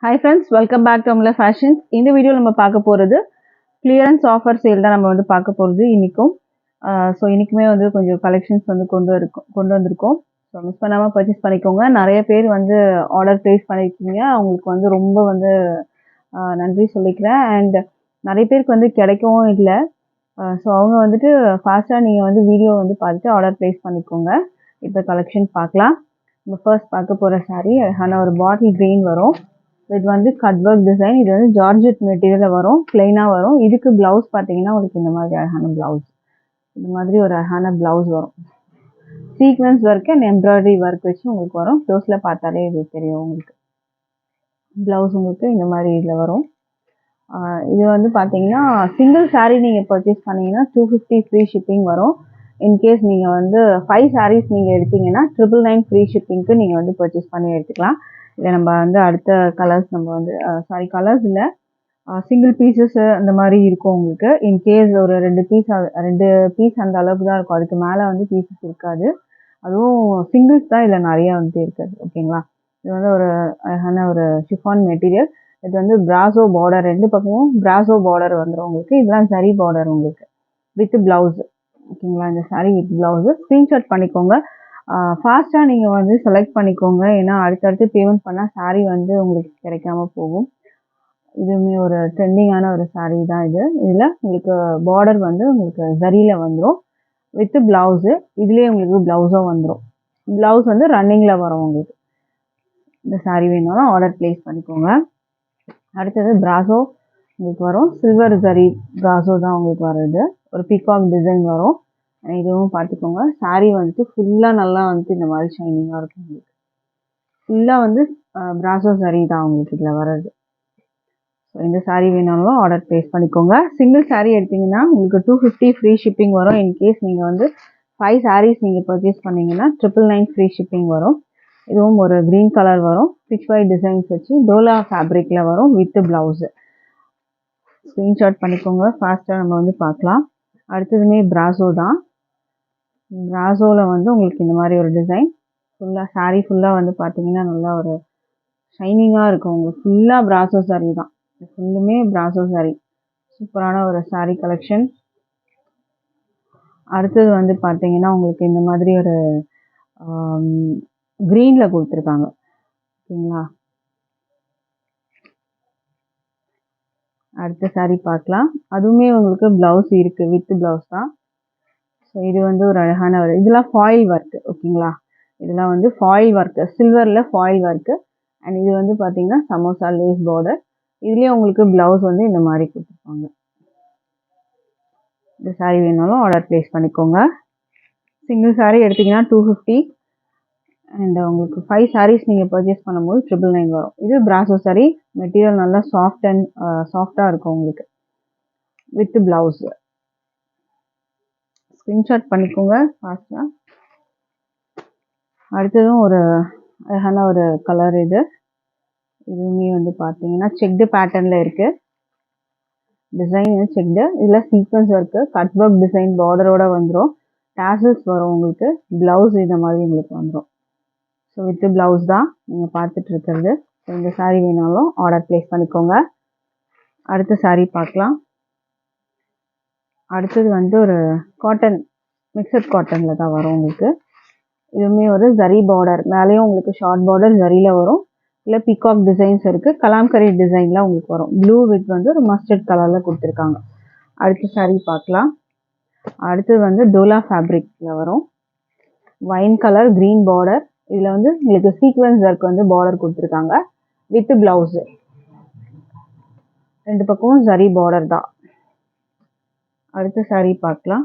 Hi friends, welcome back to Amla Fashions. இந்த வீடியோல நம்ம பார்க்க போறது clearance offer sale தான் நம்ம வந்து பார்க்க போறது இன்னைக்கும். ஸோ இன்னைக்குமே வந்து கொஞ்சம் கலெக்ஷன்ஸ் வந்து கொண்டு வந்திருக்கோம். ஸோ மிஸ் பண்ணாம பர்ச்சேஸ் பண்ணிக்கோங்க. நிறைய பேர் வந்து ஆர்டர் பிளேஸ் பண்ணியிருக்கீங்க. அவங்களுக்கு வந்து ரொம்ப வந்து நன்றி சொல்லிக்கிறேன். அண்ட் நிறைய பேருக்கு வந்து கிடைக்கவும் இல்லை. ஸோ அவங்க வந்துட்டு ஃபாஸ்ட்டாக நீங்கள் வந்து வீடியோ வந்து பார்த்துட்டு ஆர்டர் பிளேஸ் பண்ணிக்கோங்க. இப்போ கலெக்ஷன் பார்க்கலாம். நம்ம ஃபர்ஸ்ட் பார்க்க போகிற சாரீ அழகான ஒரு பாட்டில் க்ரீன் வரும். இது வந்து கட் ஒர்க் டிசைன். இது வந்து ஜார்ஜெட் மெட்டீரியலில் வரும், பிளெயினாக வரும். இதுக்கு ப்ளவுஸ் பார்த்தீங்கன்னா உங்களுக்கு இந்த மாதிரி அழகான ப்ளவுஸ், இந்த மாதிரி ஒரு அழகான ப்ளவுஸ் வரும். Sequence work and embroidery work வச்சு உங்களுக்கு வரும். க்ளோஸில் பார்த்தாலே இது தெரியும் உங்களுக்கு. ப்ளவுஸ் உங்களுக்கு இந்த மாதிரி இதில் வரும். இது வந்து பார்த்தீங்கன்னா சிங்கிள் சாரீ நீங்கள் பர்ச்சேஸ் பண்ணிங்கன்னா 250 ஃப்ரீ ஷிப்பிங் வரும். இன்கேஸ் நீங்கள் வந்து 5 சாரீஸ் நீங்கள் எடுத்தீங்கன்னா 999 ஃப்ரீ ஷிப்பிங்க்கு நீங்கள் வந்து பர்ச்சேஸ் பண்ணி எடுத்துக்கலாம். இல்லை நம்ம வந்து அடுத்த கலர்ஸ் நம்ம வந்து கலர்ஸ் இல்லை, சிங்கிள் பீசஸ் அந்த மாதிரி இருக்கும் உங்களுக்கு. இன்கேஸ் ஒரு 2 பீஸ் அந்த அளவுக்கு தான் இருக்கும். அதுக்கு மேலே வந்து பீசஸ் இருக்காது. அதுவும் சிங்கிள்ஸ் தான் இதில் நிறைய வந்து இருக்காது. ஓகேங்களா. இது வந்து ஒரு அழகான ஒரு ஷிஃபான் மெட்டீரியல். இது வந்து பிராசோ பார்டர், 2 பக்கமும் பிராசோ பார்டர் வந்துடும் உங்களுக்கு. இதெல்லாம் சரி பார்டர் உங்களுக்கு வித் பிளவுஸ். ஓகேங்களா. இந்த சாரீ வித் பிளவுஸ் ஸ்க்ரீன்ஷாட் பண்ணிக்கோங்க. ஃபாஸ்ட்டாக நீங்கள் வந்து செலக்ட் பண்ணிக்கோங்க. ஏன்னா அடுத்தடுத்து பேமெண்ட் பண்ணால் சாரீ வந்து உங்களுக்கு கிடைக்காம போகும். இதுவுமே ஒரு ட்ரெண்டிங்கான ஒரு சாரீ தான் இது. இதில் உங்களுக்கு பார்டர் வந்து உங்களுக்கு ஜரியில் வந்துடும் வித் ப்ளவுஸு. இதுலேயே உங்களுக்கு ப்ளவுஸும் வந்துடும். ப்ளவுஸ் வந்து ரன்னிங்கில் வரும் உங்களுக்கு. இந்த சாரீ வேணும்னா ஆர்டர் ப்ளேஸ் பண்ணிக்கோங்க. அடுத்தது பிராசோ உங்களுக்கு வரும். சில்வர் ஜரி பிராசோ தான் உங்களுக்கு வருது. ஒரு பீகாக் டிசைன் வரும். இதுவும் பார்த்துக்கோங்க. சாரீ வந்துட்டு ஃபுல்லாக நல்லா வந்துட்டு இந்த மாதிரி ஷைனிங்காக இருக்கும் உங்களுக்கு. ஃபுல்லாக வந்து பிராசோ சாரீ தான் உங்களுக்கு இதில் வர்றது. ஸோ இந்த சாரீ வேணாலும் ஆர்டர் ப்ளேஸ் பண்ணிக்கோங்க. சிங்கிள் சாரீ எடுத்திங்கன்னா உங்களுக்கு 250 ஃப்ரீ ஷிப்பிங் வரும். இன்கேஸ் நீங்கள் வந்து 5 சாரீஸ் நீங்கள் பர்ச்சேஸ் பண்ணிங்கன்னா 999 ஃப்ரீ ஷிப்பிங் வரும். இதுவும் ஒரு க்ரீன் கலர் வரும். பிச் ஒயிட் டிசைன்ஸ் வச்சு டோலா ஃபேப்ரிக்கில் வரும் வித் ப்ளவுஸு. ஸ்க்ரீன்ஷாட் பண்ணிக்கோங்க. ஃபாஸ்ட்டாக நம்ம வந்து பார்க்கலாம். அடுத்ததுமே பிராசோ தான். பிராசோவில் வந்து உங்களுக்கு இந்த மாதிரி ஒரு டிசைன் ஃபுல்லாக சாரீ ஃபுல்லாக வந்து பார்த்தீங்கன்னா நல்லா ஒரு ஷைனிங்காக இருக்கும் உங்களுக்கு. ஃபுல்லாக பிராசோ சாரீ தான். ஃபுல்லுமே பிராசோ சாரீ. சூப்பரான ஒரு சாரீ கலெக்ஷன். அடுத்தது வந்து பார்த்தீங்கன்னா உங்களுக்கு இந்த மாதிரி ஒரு க்ரீனில் கொடுத்துருக்காங்க. ஓகேங்களா. அடுத்த சாரீ பார்க்கலாம். அதுவுமே உங்களுக்கு ப்ளவுஸ் இருக்குது, வித் ப்ளவுஸ் தான். ஸோ இது வந்து ஒரு அழகான ஒரு இதெல்லாம் ஃபாயில் ஒர்க்கு. ஓகேங்களா. இதெல்லாம் வந்து ஃபாயில் ஒர்க்கு, சில்வரில் ஃபாயில் ஒர்க்கு. அண்ட் இது வந்து பார்த்தீங்கன்னா சமோசா லேஸ் பார்டர். இதுலேயே உங்களுக்கு ப்ளவுஸ் வந்து இந்த மாதிரி கொடுத்துருப்பாங்க. இந்த சாரீ வேணாலும் ஆர்டர் ப்ளேஸ் பண்ணிக்கோங்க. சிங்கிள் சாரீ எடுத்திங்கன்னா 250. அண்ட் உங்களுக்கு 5 சாரீஸ் நீங்கள் பர்ச்சேஸ் பண்ணும்போது 999 வரும். இது பிராசோ சாரீ. மெட்டீரியல் நல்லா சாஃப்டாக இருக்கும் உங்களுக்கு வித் ப்ளவுஸ். ஸ்க்ரீன்ஷாட் பண்ணிக்கோங்க ஃபாஸ்ட்டாக. அடுத்ததும் ஒரு அழகான ஒரு கலர். இதுவுமே வந்து பார்த்தீங்கன்னா செக்டு பேட்டர்னில் இருக்குது. Design checked. இதில் sequence work, cut work design பார்டரோட வந்துடும். டாசல்ஸ் வரும் உங்களுக்கு. ப்ளவுஸ் இந்த மாதிரி உங்களுக்கு வந்துடும். ஸோ வித் ப்ளவுஸ் தான் நீங்கள் பார்த்துட்டு இருக்கிறது. ஸோ இந்த சாரீ வேணாலும் ஆர்டர் ப்ளேஸ் பண்ணிக்கோங்க. அடுத்த சாரீ பார்க்கலாம். அடுத்தது வந்து ஒரு காட்டன், மிக்சட் காட்டனில் தான் வரும் உங்களுக்கு. இதுவுமே ஒரு ஜரி பார்டர். மேலேயும் உங்களுக்கு ஷார்ட் பார்டர் ஜரியில் வரும். இல்லை பீகாக் டிசைன்ஸ் இருக்குது. கலாம்கரி டிசைனில் உங்களுக்கு வரும். ப்ளூ வித் வந்து ஒரு மஸ்டர்ட் கலரில் கொடுத்துருக்காங்க. அடுத்த சாரீ பார்க்கலாம். அடுத்தது வந்து டோலா ஃபேப்ரிக்கில் வரும். Wine colour green border. இதில் வந்து உங்களுக்கு சீக்வன்ஸ் ஒர்க் வந்து பார்டர் கொடுத்துருக்காங்க வித் ப்ளவுஸு. 2 பக்கமும் ஜரி பார்டர் தான். அடுத்த சாரீ பார்க்கலாம்.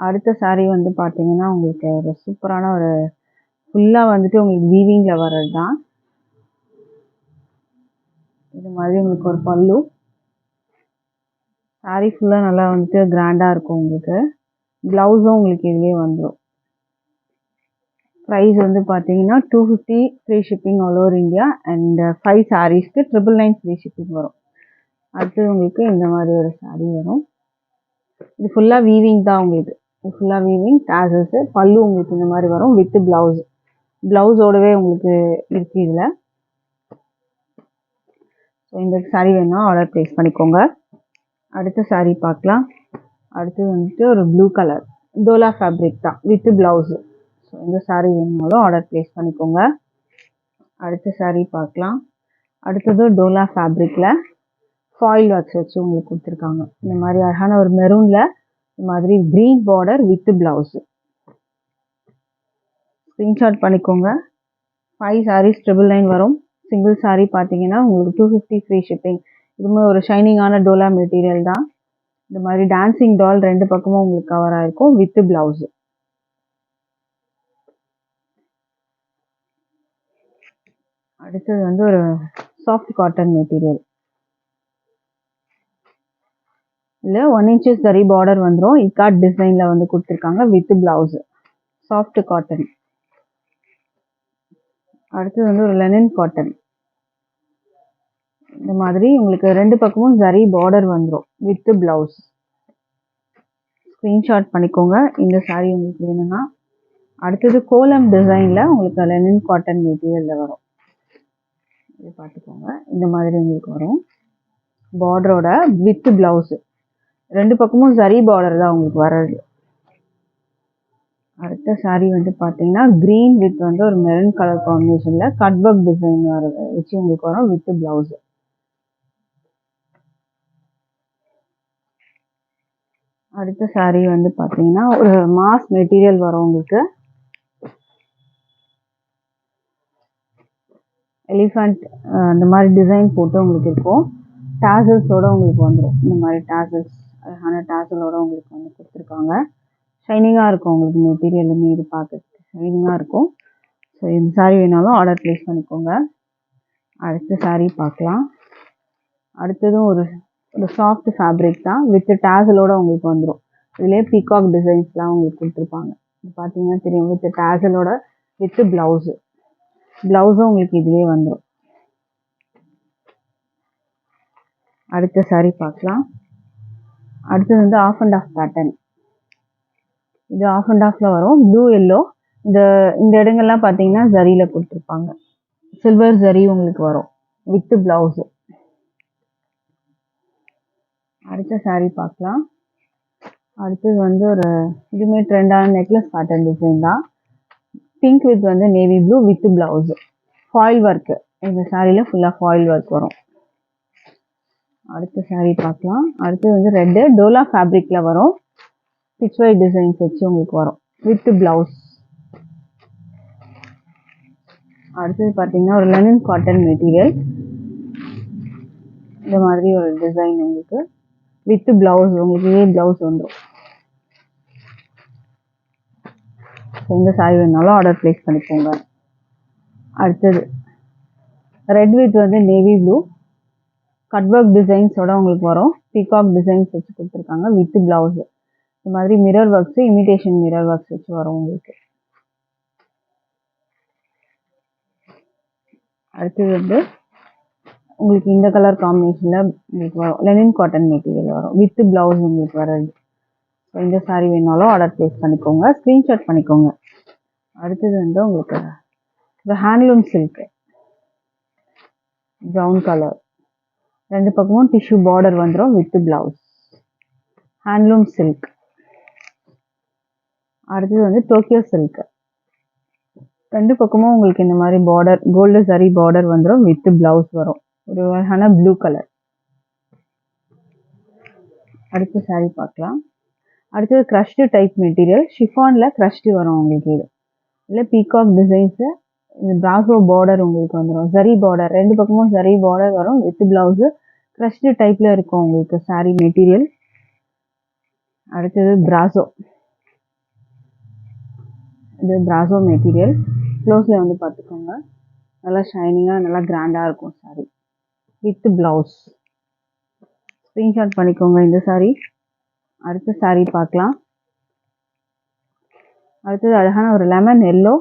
அடுத்த சாரீ வந்து பார்த்தீங்கன்னா உங்களுக்கு ஒரு சூப்பரான ஒரு ஃபுல்லாக வந்துட்டு உங்களுக்கு வீவிங்கில் வர்றது தான். இது மாதிரி உங்களுக்கு ஒரு பல்லு. சாரீ ஃபுல்லாக நல்லா வந்துட்டு கிராண்டாக இருக்கும் உங்களுக்கு. ப்ளவுஸும் உங்களுக்கு இதுலேயே வந்துடும். ப்ரைஸ் வந்து பார்த்தீங்கன்னா 250 free shipping all over India. And 5 சாரீஸ்க்கு 999 free shipping வரும். அடுத்தது உங்களுக்கு இந்த மாதிரி ஒரு சாரீ வரும். இது ஃபுல்லாக வீவிங் தான் உங்களுக்கு. இது ஃபுல்லாக வீவிங், டாசல்ஸு, பல்லு உங்களுக்கு இந்த மாதிரி வரும் வித் ப்ளவுஸ். ப்ளவுஸோடவே உங்களுக்கு இருக்குது இதில். ஸோ இந்த saree வேணும்னா ஆர்டர் ப்ளேஸ் பண்ணிக்கோங்க. அடுத்த saree பார்க்கலாம். அடுத்து வந்துட்டு ஒரு ப்ளூ கலர் டோலா ஃபேப்ரிக் தான் வித் ப்ளவுஸு. ஸோ இந்த saree வேணும்னாலும் ஆர்டர் ப்ளேஸ் பண்ணிக்கோங்க. அடுத்த saree பார்க்கலாம். அடுத்தது டோலா ஃபேப்ரிக்கில் ஃபாயில் ஒர்க்ஸ் வச்சு உங்களுக்கு கொடுத்துருக்காங்க. இந்த மாதிரி அழகான ஒரு மெரூனில் இந்த மாதிரி green border with blouse. Screenshot பண்ணிக்கோங்க. 5 sarees 999 வரும். சிங்கிள் saree பார்த்தீங்கன்னா உங்களுக்கு 250 ஃப்ரீ ஷிப்பிங். இதுவுமே ஒரு ஷைனிங்கான டோலா மெட்டீரியல் தான். இந்த மாதிரி டான்சிங் டால் 2 பக்கமும் உங்களுக்கு கவர் ஆகிருக்கும் வித் ப்ளவுஸு. அடுத்தது வந்து ஒரு சாஃப்ட் காட்டன் மெட்டீரியல். இல்லை 1 inches சரி பார்டர் வந்துடும். இக்காட் டிசைனில் வந்து கொடுத்துருக்காங்க வித் ப்ளவுஸு. Soft cotton. அடுத்தது வந்து ஒரு லெனின் காட்டன். இந்த மாதிரி உங்களுக்கு 2 பக்கமும் சரி பார்டர் வந்துடும் வித் ப்ளவுஸ். ஸ்க்ரீன்ஷாட் பண்ணிக்கோங்க இந்த saree உங்களுக்கு வேணும்னா. அடுத்தது கோலம் டிசைனில் உங்களுக்கு லெனின் காட்டன் மெட்டீரியலில் வரும். இது பார்த்துக்கோங்க. இந்த மாதிரி உங்களுக்கு வரும் பார்டரோட வித் ப்ளவுஸு. 2 பக்கமும் சரி பார்டர் தான் உங்களுக்கு வர்றது. அடுத்த saree வந்து பார்த்தீங்கன்னா க்ரீன் வித் வந்து ஒரு மெரூன் கலர் காம்பினேஷனில் கட் ஒர்க் டிசைன் வச்சு உங்களுக்கு வரும் வித் ப்ளவுஸு. அடுத்த saree வந்து பார்த்தீங்கன்னா ஒரு மாஸ் மெட்டீரியல் வரும் உங்களுக்கு. எலிஃபண்ட் அந்த மாதிரி டிசைன் போட்டு உங்களுக்கு இருக்கும். டாசல்ஸோடு உங்களுக்கு வந்துடும். இந்த மாதிரி டாசல்ஸ் அழகான டாசலோடு உங்களுக்கு வந்து கொடுத்துருக்காங்க. ஷைனிங்காக இருக்கும் உங்களுக்கு மெட்டீரியலுமே. இது பார்க்கறதுக்கு ஷைனிங்காக இருக்கும். ஸோ இந்த saree வேணாலும் ஆர்டர் ப்ளேஸ் பண்ணிக்கோங்க. அடுத்த saree பார்க்கலாம். அடுத்ததும் ஒரு சாஃப்ட் ஃபேப்ரிக் தான் வித் டாசலோடு உங்களுக்கு வந்துடும். இதுலேயே பீகாக் டிசைன்ஸ்லாம் உங்களுக்கு கொடுத்துருப்பாங்க. இது பார்த்தீங்கன்னா தெரியும் வித் டாசலோட வித் ப்ளவுஸு. ப்ளவுஸும் உங்களுக்கு இதுலேயே வந்துடும். அடுத்த saree பார்க்கலாம். அடுத்தது வந்து ஆஃப் அண்ட் ஆஃப் பேட்டர்ன். இது ஆஃப் அண்ட் ஆஃபில் வரும். Blue yellow. இந்த இடங்கள்லாம் பார்த்தீங்கன்னா ஜரியில் கொடுத்துருப்பாங்க. சில்வர் ஜரி உங்களுக்கு வரும் வித் ப்ளவுஸு. அடுத்த saree பார்க்கலாம். அடுத்தது வந்து ஒரு இதுவுமே ட்ரெண்டான நெக்லஸ் பேட்டர்ன் டிசைன் தான். பிங்க் வித் வந்து navy blue with blouse. Foil work. இந்த சாரியில் ஃபுல்லாக ஃபாயில் ஒர்க் வரும். அடுத்த saree பார்க்கலாம். அடுத்தது வந்து ரெட்டு டோலா ஃபேப்ரிக்கில் வரும். ஸ்டிச் வை டிசைன்ஸ் வச்சு உங்களுக்கு வரும் வித் ப்ளவுஸ். அடுத்தது பார்த்தீங்கன்னா ஒரு லெனின் காட்டன் மெட்டீரியல். இந்த மாதிரி ஒரு டிசைன் உங்களுக்கு வித் ப்ளவுஸ். உங்களுக்கு இதே ப்ளவுஸ் வந்துடும். இந்த saree வேணாலும் ஆர்டர் ப்ளேஸ் பண்ணிக்கோங்க. அடுத்தது ரெட் வித் வந்து நேவி ப்ளூ கட் ஒர்க் டிசைன்ஸோட உங்களுக்கு வரும். பீகாக் டிசைன்ஸ் வச்சு கொடுத்துருக்காங்க வித் ப்ளவுஸு. இந்த மாதிரி mirror works imitation mirror works வச்சு வரும் உங்களுக்கு. அடுத்தது வந்து உங்களுக்கு இந்த கலர் காம்பினேஷனில் உங்களுக்கு வரும். லெனின் காட்டன் மெட்டீரியல் வரும் வித் ப்ளவுஸ் உங்களுக்கு வர்றது. ஸோ இந்த saree வேணாலும் ஆர்டர் ப்ளேஸ் பண்ணிக்கோங்க. ஸ்க்ரீன்ஷாட் பண்ணிக்கோங்க. அடுத்தது வந்து உங்களுக்கு இந்த ஹேண்ட்லூம் சில்க்கு ப்ரௌன் கலர். 2 பக்கமும் டிஷ்யூ பார்டர் வந்துடும் வித் ப்ளவுஸ். Handloom silk. அடுத்தது வந்து டோக்கியோ சில்க். 2 பக்கமும் உங்களுக்கு இந்த மாதிரி பார்டர் கோல்டு சரி பார்டர் வந்துடும் வித் ப்ளவுஸ் வரும். ஒரு அழகான ப்ளூ கலர். அடுத்த saree பார்க்கலாம். அடுத்தது க்ரஷ்டு டைப் மெட்டீரியல். ஷிஃபானில் க்ரஷ்டு வரும் உங்களுக்கு. இது இல்லை பீகாக் டிசைன்ஸு. இது பிராசோ பார்டர் உங்களுக்கு வந்துடும். சரி பார்டர் 2 பக்கமும் சரி பார்டர் வரும் வித் ப்ளவுஸு. க்ரஷ்டு டைப்பில் இருக்கும் உங்களுக்கு saree மெட்டீரியல். அடுத்தது பிராசோ. இது பிராசோ மெட்டீரியல். க்ளோஸில் வந்து பார்த்துக்கோங்க. நல்லா ஷைனிங்காக நல்லா கிராண்டாக இருக்கும் saree வித் ப்ளவுஸ். ஸ்க்ரீன்ஷாட் பண்ணிக்கோங்க இந்த saree. அடுத்த saree பார்க்கலாம். அடுத்தது அழகான ஒரு லெமன் எல்லோ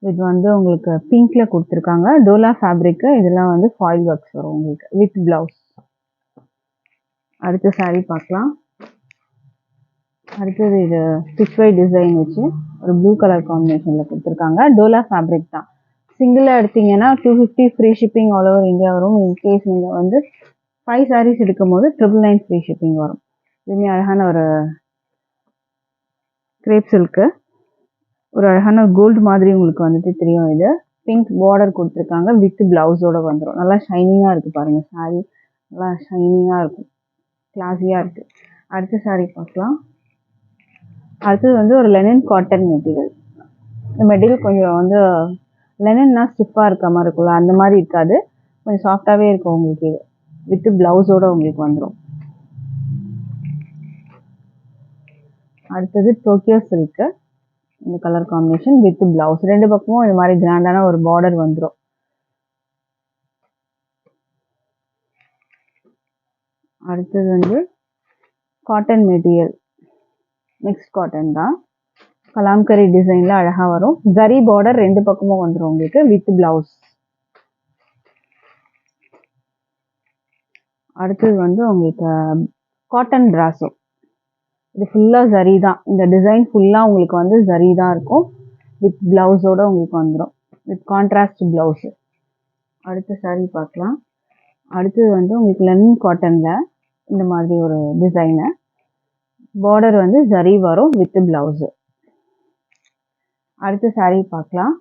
இது வந்து உங்களுக்கு பிங்க்கில் கொடுத்துருக்காங்க. டோலா ஃபேப்ரிக்கு. இதெல்லாம் வந்து ஃபாயில் ஒர்க்ஸ் வரும் உங்களுக்கு வித் ப்ளவுஸ். அடுத்த saree பார்க்கலாம். அடுத்தது இது ஸ்டிச் வை டிசைன் வச்சு ஒரு ப்ளூ கலர் காம்பினேஷனில் கொடுத்துருக்காங்க. டோலா ஃபேப்ரிக் தான். சிங்கிளாக எடுத்தீங்கன்னா 250 free shipping all over India வரும். இன்கேஸ் நீங்கள் வந்து 5 சாரீஸ் எடுக்கும் போது 999 ஃப்ரீ ஷிப்பிங் வரும். இதுவுமே அழகான ஒரு கிரேப் சில்க்கு, ஒரு அழகான கோல்டு மாதிரி உங்களுக்கு வந்துட்டு தெரியும். இது பிங்க் பார்டர் கொடுத்துருக்காங்க, வித் பிளவுஸோட வந்துடும். நல்லா ஷைனிங்காக இருக்குது பாருங்கள், சாரீ நல்லா ஷைனிங்காக இருக்கும், கிளாஸியாக இருக்குது. அடுத்த சாரீ பார்க்கலாம். அடுத்தது வந்து ஒரு லெனின் காட்டன் மெட்டீரியல். இந்த மெட்டீரியல் கொஞ்சம் வந்து லெனின்னா ஸ்டிஃபாக இருக்க மாதிரி இருக்கும்ல, அந்த மாதிரி இருக்காது, கொஞ்சம் சாஃப்டாகவே இருக்கும் உங்களுக்கு. இது வித் பிளவுஸோட உங்களுக்கு வந்துடும். அடுத்தது டோக்கியோ சில்க்கு, இந்த கலர் காம்பினேஷன் வித் பிளவுஸ், ரெண்டு பக்கமும் இந்த மாதிரி கிராண்டான ஒரு பார்டர் வந்துடும். அடுத்தது வந்து காட்டன் மெட்டீரியல், மிக்ஸ்ட் காட்டன் தான், கலாம்கரி டிசைன்ல அழகா வரும். ஜரி பார்டர் ரெண்டு பக்கமும் வந்துடும் உங்களுக்கு வித் பிளவுஸ். அடுத்தது வந்து உங்களுக்கு காட்டன் பிராசோ, இது ஃபுல்லா ஜரி தான். இந்த டிசைன் ஃபுல்லா உங்களுக்கு வந்து ஜரி தான் இருக்கும், வித் பிளவுஸோட உங்களுக்கு வந்துடும், வித் கான்ட்ராஸ்ட் பிளவுஸ். அடுத்த சாரீ பார்க்கலாம். அடுத்தது வந்து உங்களுக்கு லெனின் காட்டன்ல இந்த மாதிரி ஒரு டிசைனு, பார்டர் வந்து ஜரி வரும் வித் பிளவுஸ். அடுத்த சாரீ பார்க்கலாம்.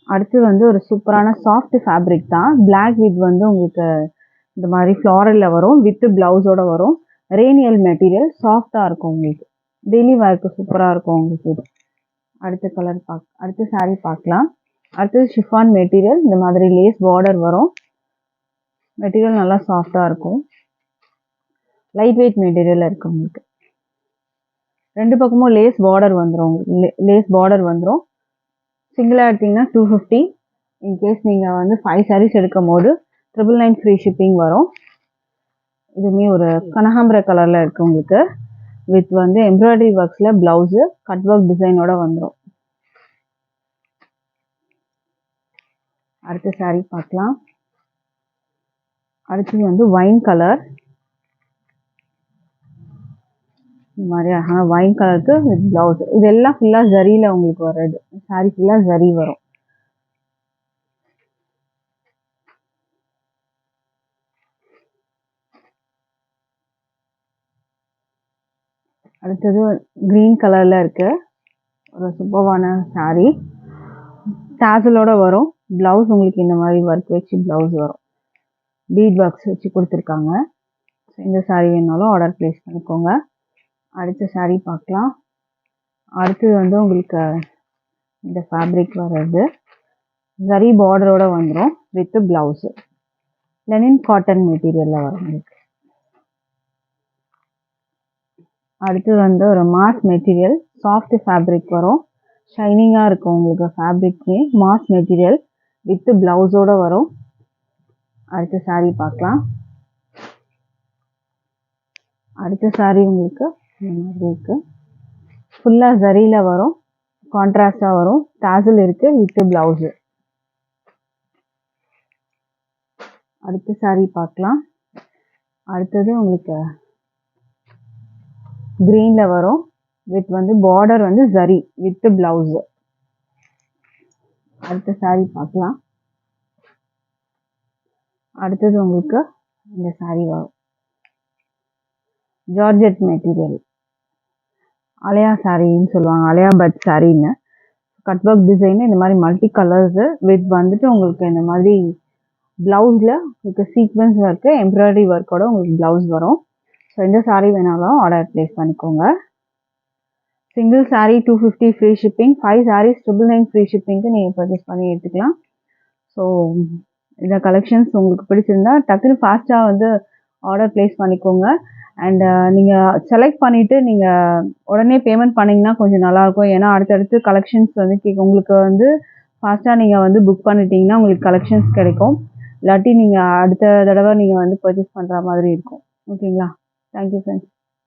அடுத்து வந்து ஒரு சூப்பரான சாஃப்ட் ஃபேப்ரிக் தான், பிளாக் வித் வந்து உங்களுக்கு இந்த மாதிரி ஃப்ளாரலில் வரும், வித் பிளவுஸோட வரும். ரேனியல் மெட்டீரியல், சாஃப்டாக இருக்கும் உங்களுக்கு, டெய்லி வேர்க்கு சூப்பராக இருக்கும் உங்களுக்கு இது. அடுத்த சாரீ பார்க்கலாம். அடுத்தது ஷிஃபான் மெட்டீரியல், இந்த மாதிரி லேஸ் பார்டர் வரும், மெட்டீரியல் நல்லா சாஃப்டாக இருக்கும், லைட் வெயிட் மெட்டீரியல் இருக்குது உங்களுக்கு. ரெண்டு பக்கமும் லேஸ் பார்டர் வந்துடும், லேஸ் பார்டர் வந்துடும். சிங்கிளாக எடுத்திங்கன்னா 250, இன்கேஸ் நீங்கள் வந்து 5 சாரீஸ் எடுக்கும் போது 999 ஃப்ரீ ஷிப்பிங் வரும். இதுவுமே ஒரு கனகாம்பர கலரில் இருக்குது உங்களுக்கு, வித் வந்து எம்ப்ராய்டரி ஒர்க்ஸில் ப்ளவுஸு கட் ஒர்க் டிசைனோட வந்துடும். அடுத்த சாரீ பார்க்கலாம். அடுத்தது வந்து வைன் கலர், இந்த மாதிரி அழகான வைன் கலருக்கு வித் பிளவுஸ். இதெல்லாம் ஃபுல்லாக ஜரியில் உங்களுக்கு வர்றது, சாரீ ஃபுல்லாக ஜரி வரும். அடுத்தது க்ரீன் கலரில் இருக்குது, ஒரு சூப்பரான சாரீ, டாசலோட வரும். ப்ளவுஸ் உங்களுக்கு இந்த மாதிரி ஒர்க் வச்சு ப்ளவுஸ் வரும், பீட் ஒர்க்ஸ் வச்சு கொடுத்துருக்காங்க. இந்த சாரீ வேணாலும் ஆர்டர் ப்ளேஸ் பண்ணிக்கோங்க. அடுத்த சாரீ பார்க்கலாம். அடுத்தது வந்து உங்களுக்கு இந்த ஃபேப்ரிக் வர்றது ஜரி பார்டரோட வந்துடும் வித் பிளவுஸு, லெனின் காட்டன் மெட்டீரியலில் வரும் உங்களுக்கு. அடுத்து வந்து ஒரு மாஸ் மெட்டீரியல், சாஃப்ட் ஃபேப்ரிக் வரும், ஷைனிங்காக இருக்கும் உங்களுக்கு ஃபேப்ரிக்மே, மாஸ் மெட்டீரியல் வித் பிளவுஸோட வரும். அடுத்த சாரீ பார்க்கலாம். அடுத்த சாரீ உங்களுக்கு இந்த மாதிரி இருக்குது, ஃபுல்லாக ஜரியில் வரும், கான்ட்ராஸ்டாக வரும், டாசல் இருக்குது வித் பிளவுஸு. அடுத்த சாரீ பார்க்கலாம். அடுத்தது உங்களுக்கு க்ரீனில் வரும், வித் வந்து பார்டர் வந்து ஜரி வித் பிளவுஸு. அடுத்த சாரீ பார்க்கலாம். அடுத்தது உங்களுக்கு இந்த சாரீ வரும், ஜார்ஜெட் மெட்டீரியல், அலையா சாரின்னு சொல்லுவாங்க, அலையா பட் சாரின்னு, கட் ஒர்க் டிசைனு, இந்த மாதிரி மல்டி கலர்ஸு வித் வந்துட்டு உங்களுக்கு இந்த மாதிரி ப்ளவுஸில் உங்களுக்கு சீக்வன்ஸ் ஒர்க்கு எம்ப்ராய்டரி ஒர்க்கோட உங்களுக்கு ப்ளவுஸ் வரும். ஸோ இந்த சாரீ வேணாலும் ஆர்டர் ப்ளேஸ் பண்ணிக்கோங்க. Single sari 250 free shipping, 5 saris 999 free ஷிப்பிங்க்கு நீங்கள் பர்ச்சேஸ் பண்ணி எடுத்துக்கலாம். ஸோ இந்த கலெக்ஷன்ஸ் உங்களுக்கு பிடிச்சிருந்தா டக்குன்னு ஃபாஸ்ட்டாக வந்து ஆர்டர் ப்ளேஸ் பண்ணிக்கோங்க. அண்ட் நீங்கள் செலக்ட் பண்ணிவிட்டு நீங்கள் உடனே பேமெண்ட் பண்ணிங்கன்னா கொஞ்சம் நல்லாயிருக்கும். ஏன்னா அடுத்தடுத்து கலெக்ஷன்ஸ் வந்து உங்களுக்கு வந்து ஃபாஸ்ட்டாக நீங்கள் வந்து புக் பண்ணிட்டீங்கன்னா உங்களுக்கு கலெக்ஷன்ஸ் கிடைக்கும், இல்லாட்டி நீங்கள் அடுத்த தடவை நீங்கள் வந்து பர்ச்சேஸ் பண்ணுற மாதிரி இருக்கும். ஓகேங்களா? Thank you friends.